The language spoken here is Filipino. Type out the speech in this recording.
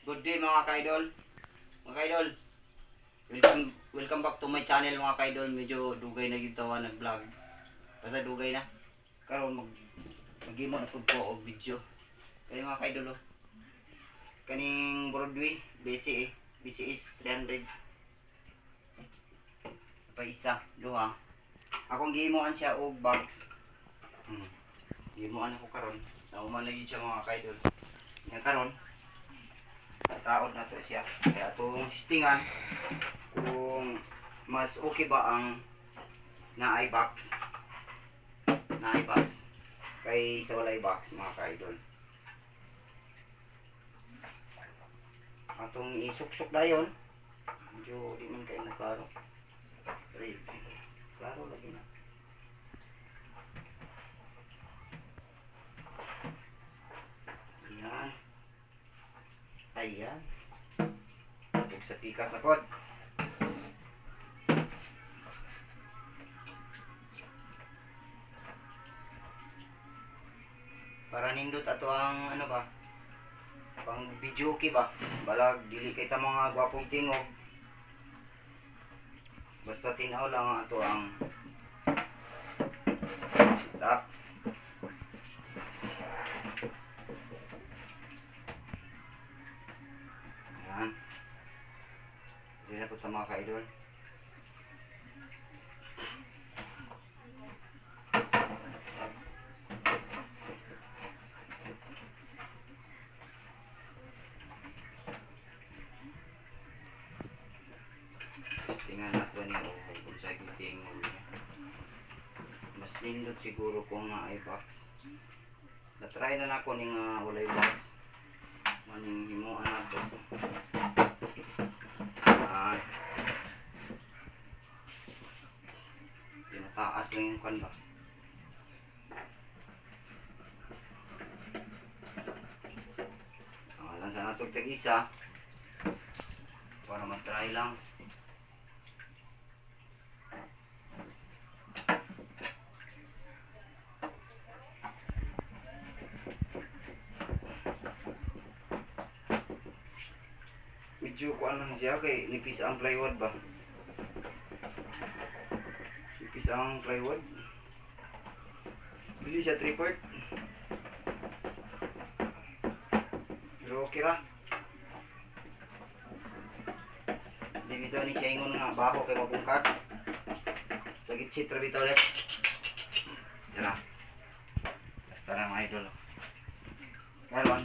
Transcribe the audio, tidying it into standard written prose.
Good day mga kaidol. Mga kaidol, welcome back to my channel mga kaidol. Medyo dugay na gyud tawa nag-vlog. Basta dugay na. Karon maghimo na pud ko og video. Kani mga kaidol kaning Broadway BCS 300. Pa isa, duha. Akong gihimoan siya og box. Gihimoan ako karon. Nauman lagi siya mga kaidol. Nya karon taon na to siya. Kaya itong sistingan kung mas okay ba ang na box kay sa walay box mga ka-idol. Atong isuksok dayon medyo di man kayo klaro. Klaro lagi na. Ayan. Huwag sa pikas na pod. Para nindot ato ang ano ba? Pang video okay ba? Balag dili kay ta mga gwapong tingog. Basta tinaw lang ang ato ang setup. Hindi na po ito mga ka-idol. Tingnan natin niya kung sa giting mas lindot siguro kung na-box. Na-try na ako ng walay box. Maning himuan nato. Pinataas lang yung kan ba. Lang sa natog tag-isa para matry lang. Medyo kuan lang siya kay nipis ang plywood ba. Nipis ang plywood. Bili siya 3/4. Pero okay ra. Di bitaw ni siya ingon nga baho kay mabungkag. Sa gitsit ra bitaw le. Dara. Basta na mga idol. Karon